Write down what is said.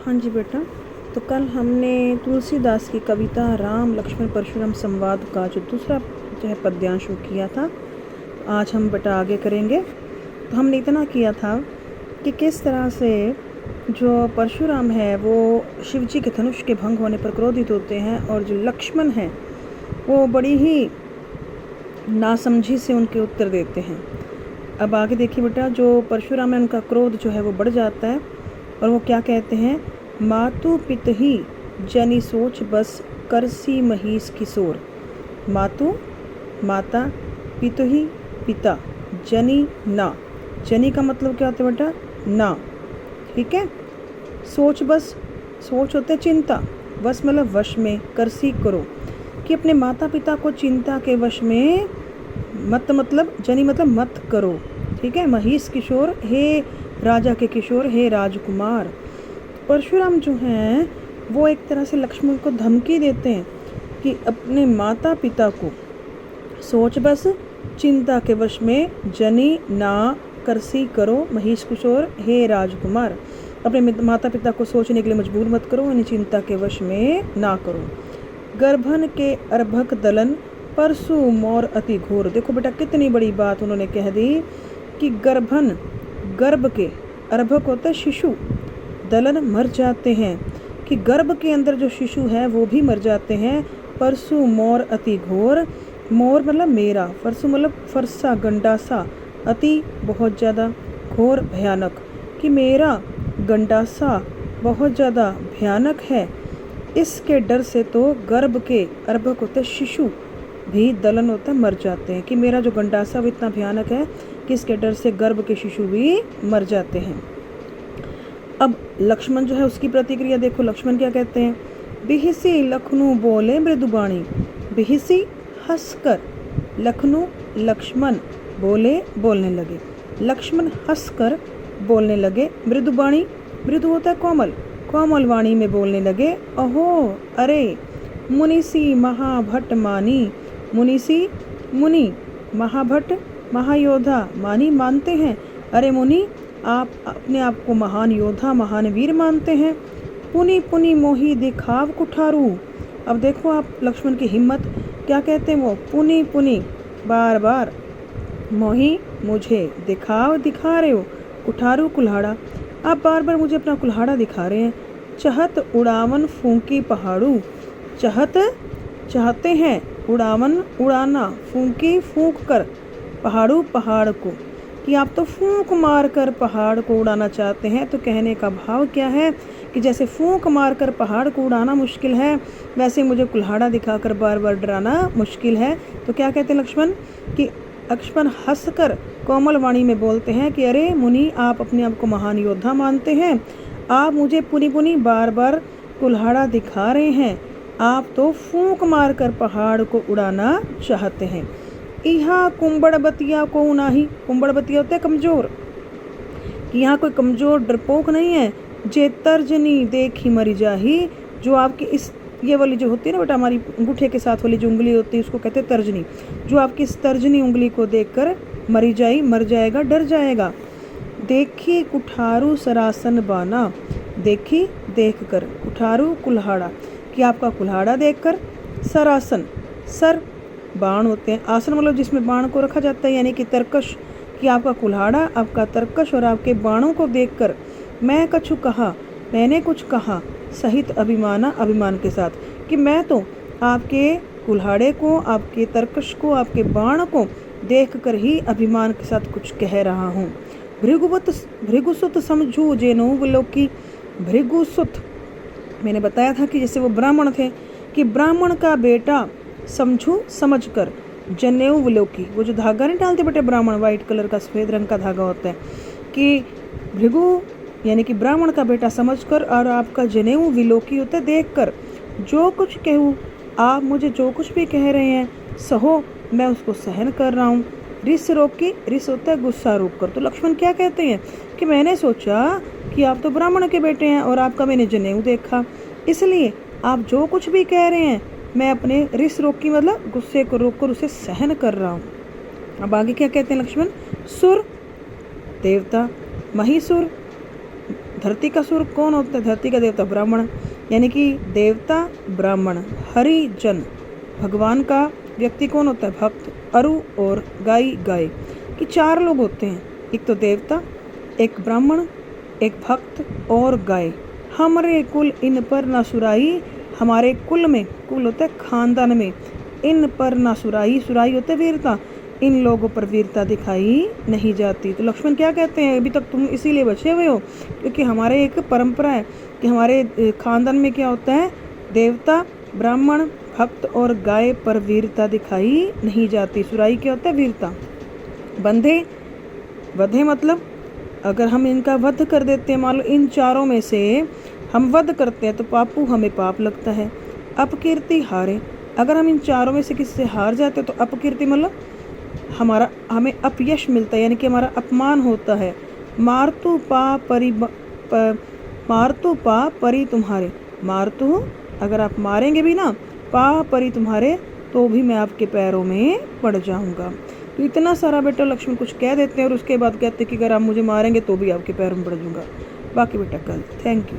हाँ जी बेटा, तो कल हमने तुलसीदास की कविता राम लक्ष्मण परशुराम संवाद का जो दूसरा पद्यांश किया था। आज हम बेटा आगे करेंगे। तो हमने इतना किया था कि किस तरह से जो परशुराम है वो शिव जी के धनुष के भंग होने पर क्रोधित होते हैं, और जो लक्ष्मण है वो बड़ी ही नासमझी से उनके उत्तर देते हैं। अब आगे देखिए बेटा, जो परशुराम है उनका क्रोध जो है वो बढ़ जाता है, और वो क्या कहते हैं, मातु पितहि जनि सोच बस करसी महिष किशोर। मातु माता, पितहि पिता, जनि ना। जनि का मतलब क्या होता है बेटा, ना, ठीक है। सोच बस, सोच होते चिंता, बस मतलब वश में, करसी करो, कि अपने माता पिता को चिंता के वश में मत, मतलब जनि मतलब मत करो, ठीक है। महिष किशोर, हे राजा के किशोर, हे राजकुमार। परशुराम जो हैं वो एक तरह से लक्ष्मण को धमकी देते हैं कि अपने माता पिता को सोच बस चिंता के वश में जनि ना करसी करो, महिष किशोर, हे राजकुमार। अपने माता पिता को सोचने के लिए मजबूर मत करो, यानी चिंता के वश में ना करो। गर्भन के अर्भक दलन परसु मोर अति घोर। देखो बेटा कितनी बड़ी बात उन्होंने कह दी कि गर्भन, गर्भ के, अर्भक होता है शिशु, दलन मर जाते हैं, कि गर्भ के अंदर जो शिशु है वो भी मर जाते हैं। परसु मोर अति घोर, मोर मतलब मेरा, परसु मतलब फरसा गंडासा, अति बहुत ज़्यादा, घोर भयानक, कि मेरा गंडासा बहुत ज़्यादा भयानक है। इसके डर से तो गर्भ के, अर्भक होते हैं शिशु, भी दलन होता है मर जाते हैं, कि मेरा जो गंडासा वो इतना भयानक है कि इसके डर से गर्भ के शिशु भी मर जाते हैं। अब लक्ष्मण जो है उसकी प्रतिक्रिया देखो, लक्ष्मण क्या कहते हैं, बिहिसी लखनऊ बोले मृदुबाणी। बिहिसी हंसकर, लखनऊ लक्ष्मण बोले, बोलने लगे, लक्ष्मण हंसकर बोलने लगे। मृदुबाणी, मृदु होता है कोमल, कोमल वाणी में बोलने लगे। अहो अरे मुनिसी महाभट मानी। मुनिसी, मुनि, महाभट महायोधा, मानी मानते हैं। अरे मुनि, आप अपने आप को महान योद्धा, महान वीर मानते हैं। पुनि पुनि मोही दिखाव कुठारू। अब देखो आप लक्ष्मण की हिम्मत, क्या कहते हैं वो, पुनि पुनि बार बार, मोही मुझे, दिखाव दिखा रहे हो, कुठारू कुल्हाड़ा, आप बार बार मुझे अपना कुल्हाड़ा दिखा रहे हैं। चहत उड़ावन फूंकी पहाड़ू। चहत चाहते हैं, उड़ावन उड़ाना, फूंकी फूंक कर, पहाड़ू पहाड़ को, कि आप तो फूंक मार कर पहाड़ को उड़ाना चाहते हैं। तो कहने का भाव क्या है कि जैसे फूंक मार कर पहाड़ को उड़ाना मुश्किल है, वैसे मुझे कुल्हाड़ा दिखाकर बार बार डराना मुश्किल है। तो क्या कहते हैं लक्ष्मण, कि लक्ष्मण हंसकर कोमल वाणी में बोलते हैं कि अरे मुनि, आप अपने आप को महान योद्धा मानते हैं, आप मुझे पुनि पुनि बार बार कुल्हाड़ा दिखा रहे हैं, आप तो फूंक मार कर पहाड़ को उड़ाना चाहते हैं। यहाँ कुंबड़ बतिया को नाही, कुंबड़ बतिया होता है कमजोर, कि यहाँ कोई कमजोर डरपोक नहीं है। जे तर्जनी देखी मरी जाही, जो आपकी इस, ये वाली जो होती है ना बेटा, हमारी अंगूठे के साथ वाली जो उंगली होती है उसको कहते हैं तर्जनी, जो आपकी इस तर्जनी उंगली को देखकर मरी जाई, मर जाएगा, डर जाएगा। देखी कुठारू सरासन बाना। देखी देख कर, कुठारू कुल्हाड़ा, कि आपका कुल्हाड़ा देखकर, सरासन सर, बाण होते हैं, आसन मतलब जिसमें बाण को रखा जाता है, यानी कि तरकश, कि आपका कुल्हाड़ा, आपका तरकश और आपके बाणों को देखकर, मैं कछु कहा, मैंने कुछ कहा, सहित अभिमाना, अभिमान के साथ, कि मैं तो आपके कुल्हाड़े को, आपके तरकश को, आपके बाण को देखकर ही अभिमान के साथ कुछ कह रहा हूँ। भृगुसुत समझू जेनो विलोकी। भृगुसुत, मैंने बताया था कि जैसे वो ब्राह्मण थे, कि ब्राह्मण का बेटा समझू समझकर, जनेऊ विलोकी, वो जो धागा नहीं डालते बेटे ब्राह्मण, वाइट कलर का सफ़ेद रंग का धागा होता है, कि भृगु यानी कि ब्राह्मण का बेटा समझकर, और आपका जनेऊ विलोकी होता है देखकर। जो कुछ कहूँ, आप मुझे जो कुछ भी कह रहे हैं, सहो, मैं उसको सहन कर रहा हूँ। रिस रोकी, रिस होता है गुस्सा रोक कर। तो लक्ष्मण क्या कहते हैं कि मैंने सोचा कि आप तो ब्राह्मण के बेटे हैं और आपका मैंने जनेऊ देखा, इसलिए आप जो कुछ भी कह रहे हैं मैं अपने रिस रोकी मतलब गुस्से को रोक कर उसे सहन कर रहा हूँ। अब आगे क्या कहते हैं लक्ष्मण, सुर देवता, महिसुर धरती का सुर कौन होता है? धरती का देवता ब्राह्मण, यानी कि देवता ब्राह्मण, हरिजन। भगवान का व्यक्ति कौन होता है? भक्त, अरु और गाय। कि 4 लोग होते हैं, एक तो देवता, एक ब्राह्मण, एक भक्त और गाय। हमरे कुल इन पर न सुराई, हमारे कुल में, कुल होता है खानदान में, इन पर न सुराई, सुराई होते वीरता, इन लोगों पर वीरता दिखाई नहीं जाती। तो लक्ष्मण क्या कहते हैं? अभी तक तुम इसीलिए बचे हुए हो क्योंकि हमारे एक परंपरा है कि हमारे खानदान में क्या होता है? देवता, ब्राह्मण, भक्त और गाय पर वीरता दिखाई नहीं जाती। सुराई क्या होता है? वीरता। बंधे, वधे मतलब अगर हम इनका वध कर देते हैं, मान लो इन 4 में से हम वध करते हैं तो पापू, हमें पाप लगता है। अपकीर्ति, हारे, अगर हम इन 4 में से किसी से हार जाते हैं तो अपकीर्ति मतलब हमें अपयश मिलता है, यानी कि हमारा अपमान होता है। मारतु पा परी तुम्हारे, मारतु अगर आप मारेंगे भी ना, पा परी तुम्हारे, तो भी मैं आपके पैरों में पड़ जाऊंगा। तो इतना सारा बेटा लक्ष्मण कुछ कह देते हैं और उसके बाद कहते हैं कि अगर आप मुझे मारेंगे तो भी आपके पैरों में पड़ जाऊंगा। बाकी बेटा कल। Thank you.